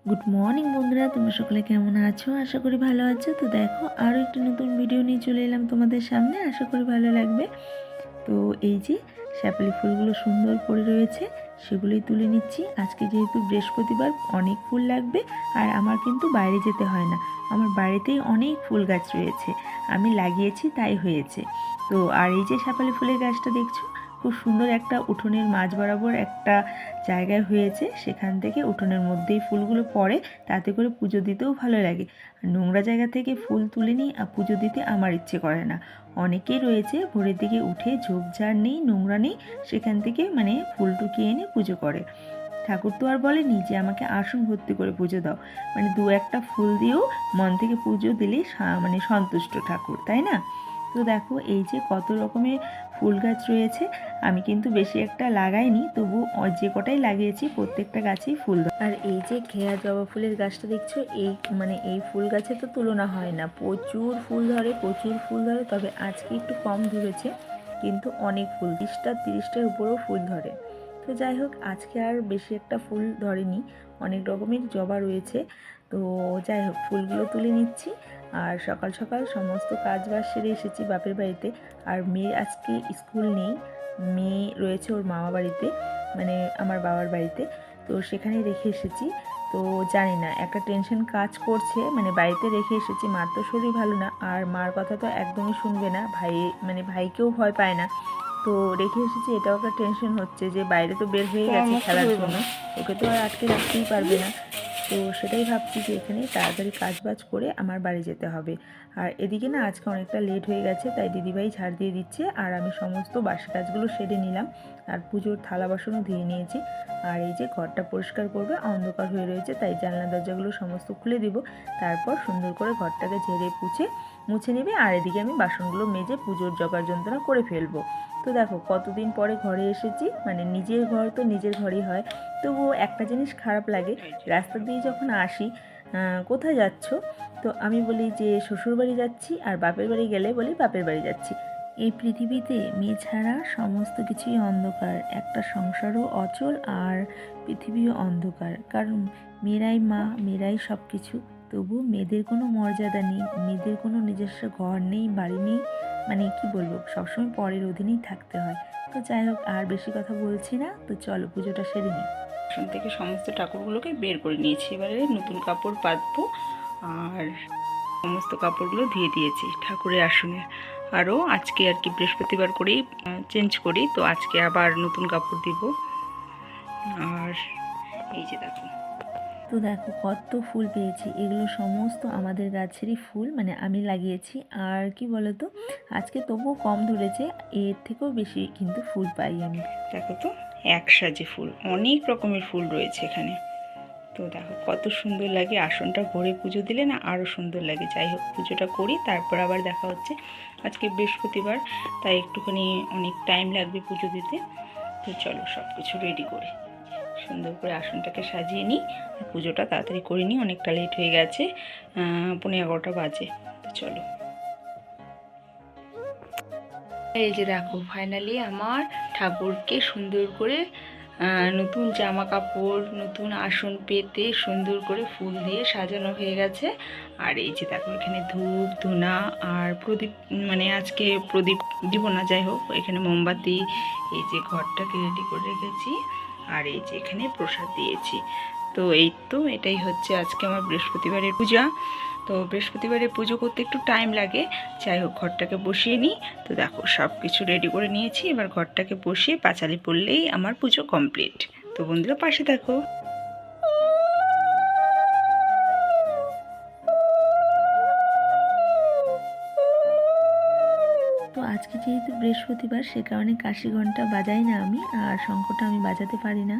Good morning বন্ধুরা, তোমরা সকলে কেমন আছো? আশা করি ভালো আছো। তো দেখো, আরও একটি নতুন ভিডিও নিয়ে চলে এলাম তোমাদের সামনে। আশা করি ভালো লাগবে। তো এই যে শ্যাপলি ফুলগুলো সুন্দর পড়ে রয়েছে, সেগুলোই তুলে নিচ্ছি। আজকে যেহেতু বৃহস্পতিবার, অনেক ফুল লাগবে। আর আমার কিন্তু বাইরে যেতে হয় না, আমার বাড়িতেই অনেক ফুল গাছ রয়েছে, আমি লাগিয়েছি তাই হয়েছে। তো আর এই যে শ্যাপলি ফুলের গাছটা দেখছো, খুব সুন্দর একটা উঠোনের মাঝ বরাবর একটা জায়গায় হয়েছে, সেখান থেকে উঠোনের মধ্যেই ফুলগুলো পড়ে, তাতে করে পুজো দিতেও ভালো লাগে। আর নোংরা জায়গা থেকে ফুল তুলে নিই আর পুজো দিতে আমার ইচ্ছে করে না। অনেকেই রয়েছে ভোরের দিকে উঠে ঝোপঝাড় নেই, নোংরা নেই, সেখান থেকে ফুল টুকিয়ে এনে পুজো করে। ঠাকুর তো আর বলেনি যে আমাকে আসন ভর্তি করে পুজো দাও, দু একটা ফুল দিয়েও মন থেকে পুজো দিলেই সন্তুষ্ট ঠাকুর, তাই না? তো দেখো, এই যে কত রকমের ফুল গাছ রয়েছে। আমি কিন্তু বেশি একটা লাগাইনি, তবু যে কটাই লাগিয়েছি প্রত্যেকটা গাছেই ফুল ধরে। আর এই যে ঘেয়া জবা ফুলের গাছটা দেখছো, এই ফুল গাছে তো তুলনা হয় না, প্রচুর ফুল ধরে, প্রচুর ফুল ধরে। তবে আজকে একটু কম ধরেছে, কিন্তু অনেক ফুল, 30টার উপরেও ফুল ধরে। তো যাই হোক, আজকে আর বেশি একটা ফুল ধরেনি, অনেক রকমের জবা রয়েছে। তো যাই হোক, ফুলগুলো তুলে নিচ্ছি। আর সকাল সকাল সমস্ত কাজ বাজ সেরে এসেছি বাপের বাড়িতে। আর মেয়ে আজকে স্কুল নেই, মেয়ে রয়েছে ওর মামা বাড়িতে, আমার বাবার বাড়িতে। তো সেখানে রেখে এসেছি। তো জানি না, একটা টেনশন কাজ করছে, বাড়িতে রেখে এসেছি, মার তো শরীর ভালো না, আর মার কথা তো একদমই শুনবে না, ভাইকেও ভয় পায় না। তো রেখে এসেছি, এটাও একটা টেনশন হচ্ছে যে বাইরে তো বের হয়ে গেছে খেলার জন্য, ওকে তো আর আটকে রাখতেই পারবে না। তো সেটাই ভাবছি যে এখানেই তাড়াতাড়ি কাজবাজ করে আমার বাড়ি যেতে হবে। আর এদিকে না, আজকে অনেকটা লেট হয়ে গেছে, তাই দিদিভাই ঝাড় দিয়ে দিচ্ছে, আর আমি সমস্ত বাসি কাজগুলো সেরে নিলাম। আর পুজোর থালা বাসনও ধুয়ে নিয়েছি। আর এই যে ঘরটা পরিষ্কার করবে, অন্ধকার হয়ে রয়েছে, তাই জানলা দরজাগুলো সমস্ত খুলে দিব। তারপর সুন্দর করে ঘরটাকে ঝেড়ে মুছে নেবে। আর এদিকে আমি বাসনগুলো মেজে পুজোর জোগাড় যন্ত্রণা করে ফেলবো। তো দেখো, কতদিন পরে ঘরে এসেছি, নিজের ঘর তো নিজের ঘরই হয়, তবুও একটা জিনিস খারাপ লাগে, রাস্তা দিয়ে যখন আসি, কোথায় যাচ্ছ? তো আমি বলি যে শ্বশুরবাড়ি যাচ্ছি, আর বাপের বাড়ি গেলে বলি বাপের বাড়ি যাচ্ছি। এই পৃথিবীতে মেয়ে ছাড়া সমস্ত কিছুই অন্ধকার, একটা সংসারও অচল, আর পৃথিবীও অন্ধকার, কারণ মেয়েরাই মা, মেয়েরাই সব কিছু। তবু মেয়েদের কোনো মর্যাদা নেই, মেয়েদের কোনো নিজস্ব ঘর নেই, বাড়ি নেই, কি বলবো, সবসময় পরের অধীনেই থাকতে হয়। তো যাই হোক, আর বেশি কথা বলছি না, তো চলো পুজোটা সেরে নিই। আসন থেকে সমস্ত ঠাকুরগুলোকে বের করে নিয়েছি, এবারে নতুন কাপড় পাতবো। আর সমস্ত কাপড়গুলো ধুয়ে দিয়েছি ঠাকুরের আসনে। আরও আজকে আর কি বৃহস্পতিবার করেই চেঞ্জ করি, তো আজকে আবার নতুন কাপড় দিব। আর এই যে দেখো, তো দেখো কত ফুল পেয়েছি, এগুলো সমস্ত আমাদের গাছেরই ফুল, আমি লাগিয়েছি। আর কি বলতো, আজকে তবুও কম ধরেছে, এর থেকেও বেশি কিন্তু ফুল পাই আমি। দেখো তো, এক সাজে ফুল, অনেক রকমের ফুল রয়েছে এখানে। তো দেখো কত সুন্দর লাগে, আসনটা ভরে পুজো দিলে না আরও সুন্দর লাগে। যাই হোক, পুজোটা করি, তারপর আবার দেখা হচ্ছে। আজকে বৃহস্পতিবার, তাই একটুখানি অনেক টাইম লাগবে পুজো দিতে। তো চলো সব কিছু রেডি করে সুন্দর করে আসনটাকে সাজিয়ে নিই, পুজোটা তাড়াতাড়ি করে নিই, অনেকটা লেট হয়ে গেছে, 11:15 বাজে। তো চলো, এই যে দেখো, ফাইনালি আমার ঠাকুরকে সুন্দর করে নতুন জামা কাপড়, নতুন আসন পেতে সুন্দর করে ফুল দিয়ে সাজানো হয়ে গেছে। আর এই যে দেখো, এখানে ধূপ ধুনা আর প্রদীপ, আজকে প্রদীপ দিব না, যাই হোক এখানে মোমবাতি, এই যে ঘরটাকে রেডি করে রেখেছি। আর এই যে এখানে প্রসাদ দিয়েছি। তো এটাই হচ্ছে আজকে আমার বৃহস্পতিবারের পূজা। তো বৃহস্পতিবারে পুজো করতে একটু টাইম লাগে। যাই হোক, ঘরটাকে বসিয়ে নিই। তো দেখো, সব কিছু রেডি করে নিয়েছি, এবার ঘরটাকে বসিয়ে পাঁচালি পড়লেই আমার পুজো কমপ্লিট। তো বন্ধুরা পাশে দেখো। তো আজকে যেহেতু বৃহস্পতিবার, সে কারণে কাশি ঘন্টা বাজাই না আমি, আর শঙ্খটা আমি বাজাতে পারি না।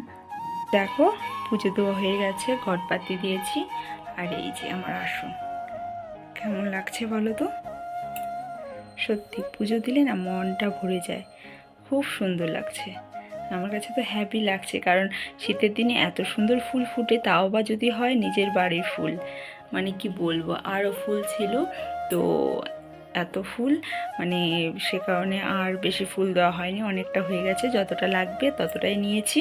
দেখো, পুজো দেওয়া হয়ে গেছে, ঘট পাতি দিয়েছি। আর এই যে আমার আসন, কেমন লাগছে বলো তো? সত্যি পুজো দিলে না মনটা ভরে যায়, খুব সুন্দর লাগছে। আমার কাছে তো হ্যাপি লাগছে, কারণ শীতের দিনে এত সুন্দর ফুল ফুটে, তাও বা যদি হয় নিজের বাড়ির ফুল, কি বলবো, আরও ফুল ছিল। তো এত ফুল, সে কারণে আর বেশি ফুল দেওয়া হয়নি, অনেকটা হয়ে গেছে, যতটা লাগবে ততটাই নিয়েছি।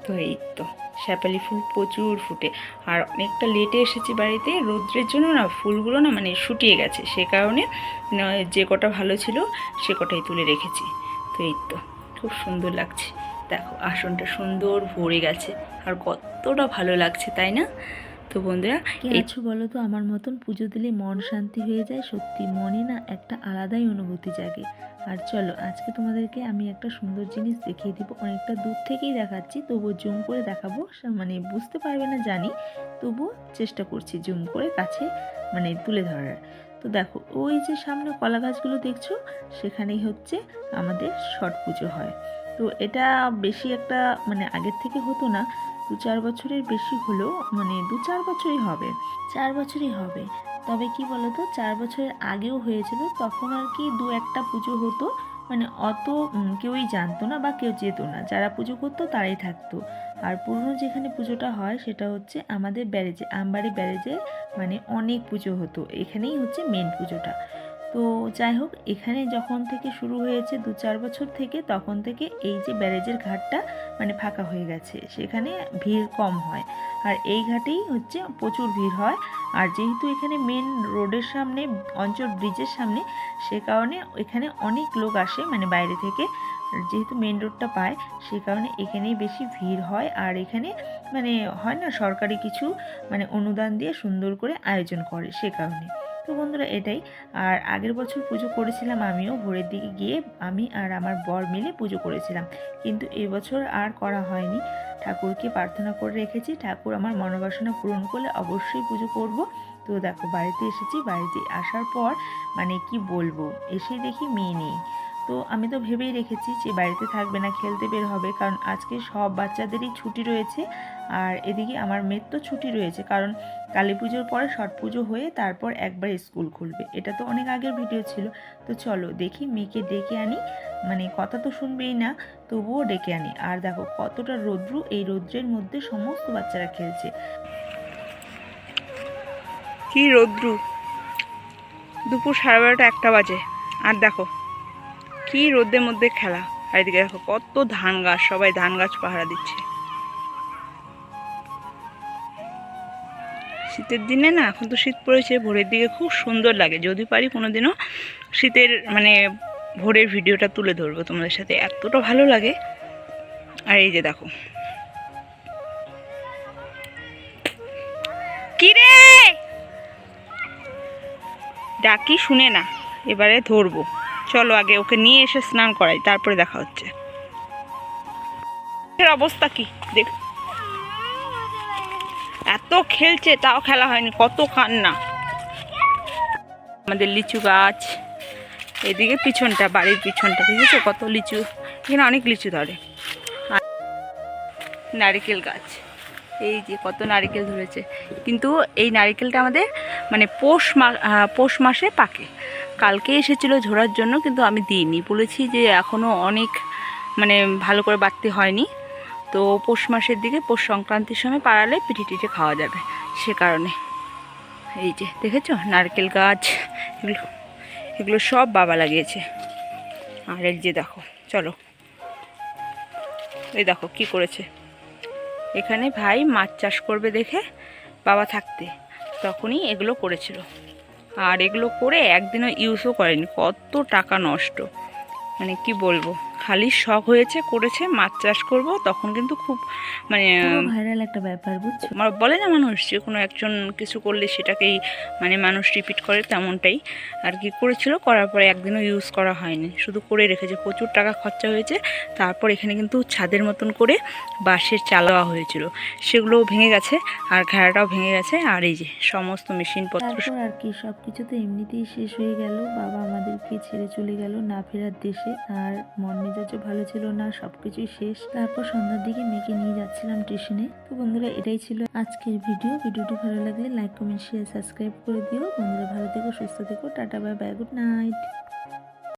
তো এই তো শ্যাপালি ফুল প্রচুর ফুটে, আর অনেকটা লেটে এসেছি বাড়িতে, রৌদ্রের জন্য না ফুলগুলো না মানে শুকিয়ে গেছে, সে কারণে যে কটা ভালো ছিল সে কটাই তুলে রেখেছি। তো এই তো খুব সুন্দর লাগছে, দেখো আসনটা সুন্দর ভরে গেছে, আর কতটা ভালো লাগছে তাই না? তো বন্ধুরা কে আছো বলো তো, আমার মতন পুজো দিলে মন শান্তি হয়ে যায়, সত্যি মনে না একটা আলাদাই অনুভূতি জাগে। আর চলো আজকে তোমাদেরকে আমি একটা সুন্দর জিনিস দেখিয়ে দিব, অনেকটা দূর থেকেই দেখাচ্ছি, তবুও জুম করে দেখাবো, মানে বুঝতে পারবে না জানি, তবুও চেষ্টা করছি জুম করে কাছে মানে তুলে ধরার। তো দেখো ওই যে সামনে কলা গাছগুলো দেখছো, সেখানেই হচ্ছে আমাদের ছট পুজো হয়। তো এটা বেশি একটা মানে আগের থেকে হতো না, 2-4 বছরের বেশি হলো, মানে 2-4 বছরই হবে, 4 বছরই হবে। তবে কি বলতো, 4 বছরের আগেও হয়েছিল, তখন আর কি 2-একটা পুজো হতো, মানে অত কেউই জানতো না বা কেউ যেত না, যারা পুজো করতো তারাই থাকতো। আর পুরনো যেখানে পুজোটা হয় সেটা হচ্ছে আমাদের ব্যারেজে, আমবাড়ি ব্যারেজে, মানে অনেক পুজো হতো, এখানেই হচ্ছে মেন পুজোটা। তো যাই হোক, এখানে যখন থেকে শুরু হয়েছে 2-4 বছর থেকে, তখন থেকে এই যে ব্যারেজের ঘাটটা মানে ফাঁকা হয়ে গেছে, সেখানে ভিড় কম হয়, আর এই ঘাটেই হচ্ছে প্রচুর ভিড় হয়। আর যেহেতু এখানে মেন রোডের সামনে, অঞ্চল ব্রিজের সামনে, সে কারণে এখানে অনেক লোক আসে মানে বাইরে থেকে, যেহেতু মেন রোডটা পায়, সে কারণে এখানেই বেশি ভিড় হয়। আর এখানে মানে হয় না সরকারি কিছু মানে অনুদান দিয়ে সুন্দর করে আয়োজন করে, সে কারণে। তো বন্ধুরা এটাই। আর আগের বছর পুজো করেছিলাম আমিও, ভোরের দিকে গিয়ে আমি আর আমার বর মিলে পুজো করেছিলাম, কিন্তু এবছর আর করা হয়নি। ঠাকুরকে প্রার্থনা করে রেখেছি, ঠাকুর আমার মনোবাসনা পূরণ করলে অবশ্যই পুজো করব। তো দেখো বাড়িতে এসেছি, বাড়িতে আসার পর মানে কি বলবো, এসে দেখি মেয়ে নেই। তো আমি তো ভেবেই রেখেছি যে বাড়িতে থাকবে না, খেলতে বের হবে, কারণ আজকে সব বাচ্চাদেরই ছুটি রয়েছে। আর এদিকে আমার মেয়ের তো ছুটি রয়েছে, কারণ কালী পুজোর পরে ছট পুজো হয়ে তারপর একবার স্কুল খুলবে, এটা তো অনেক আগের ভিডিও ছিল। তো চলো দেখি মেয়েকে ডেকে আনি, মানে কথা তো শুনবেই না, তবুও ডেকে আনি। আর দেখো কতটা রৌদ্র, এই রৌদ্রের মধ্যে সমস্ত বাচ্চারা খেলছে। কি রৌদ্র, দুপুর 12:30 1টা বাজে, আর দেখো কি রোদের মধ্যে খেলা। আর এদিকে দেখো কত ধান গাছ, সবাই ধান গাছ পাহারা দিচ্ছে। শীতের দিনে না, এখন তো শীত পড়েছে, ভোরের দিকে খুব সুন্দর লাগে, যদি পারি কোনোদিনও শীতের মানে ভোরের ভিডিওটা তুলে ধরবো তোমাদের সাথে, এতটা ভালো লাগে। আর এই যে দেখো কি রে ডাকি শুনে না, এবারে ধরবো, চলো আগে ওকে নিয়ে এসে স্নান করাই, তারপরে দেখা হচ্ছে। এর অবস্থা কি দেখ, এত খেলছে তাও খেলা হয়নি, কত কান্না। আমাদের লিচু গাছ, এদিকে পিছনটা, বাড়ির পিছনটা দেখেছো কত লিচু, এখানে অনেক লিচু ধরে। আর নারিকেল গাছ, এই যে কত নারিকেল ধরেছে, কিন্তু এই নারিকেলটা আমাদের মানে পৌষ মাসে পাকে। কালকে এসেছিলো ঝোড়ার জন্য, কিন্তু আমি দিইনি, বলেছি যে এখনও অনেক মানে ভালো করে বাড়তে হয়নি, তো পৌষ মাসের দিকে, পৌষ সংক্রান্তির সময় পাড়ালে পিঠে টিঠে খাওয়া যাবে, সে কারণে। এই যে দেখেছো নারকেল গাছ, এগুলো এগুলো সব বাবা লাগিয়েছে। আর এই যে দেখো, চলো এই দেখো কি করেছে, এখানে ভাই মাছ চাষ করবে দেখে বাবা থাকতে তখনই এগুলো করেছিল, আর এগুলো করে একদিনও ইউজও করেনি, কত টাকা নষ্ট, মানে কি বলবো, খালি শখ হয়েছে, করেছে মাছ চাষ করব, তখন কিন্তু খুব মানে ভাইরাল একটা ব্যাপার বুঝছো। বলে না মানুষ যে কোনো একজন কিছু করলে সেটাকেই মানে মানুষ রিপিট করে, তেমনটাই আর কি করেছিল, করার পরে একদিনও ইউজ করা হয়নি, শুধু করে রেখেছে, প্রচুর টাকা খরচা হয়েছে। তারপর এখানে কিন্তু ছাদের মতন করে বাঁশের চাল দেওয়া হয়েছিল, সেগুলোও ভেঙে গেছে, আর ঘেরাটাও ভেঙে গেছে, আর এই যে সমস্ত মেশিনপত্র। তারপর আর কি সব কিছু তো এমনিতেই শেষ হয়ে গেল, বাবা আমাদেরকে ছেড়ে চলে গেল না ফেরার দেশে, আর মন মেজাজও ভালো ছিল না, সব কিছুই শেষ। তারপর সন্ধ্যার দিকে মেয়েকে নিয়ে যাচ্ছিলাম স্টেশনে। তো বন্ধুরা এটাই ছিল আজকের ভিডিওটি ভালো লাগলে লাইক কমেন্ট শেয়ার সাবস্ক্রাইব করে দিও। বন্ধুরা ভালো থেকো, সুস্থ থেকো, tata bye bye, good night.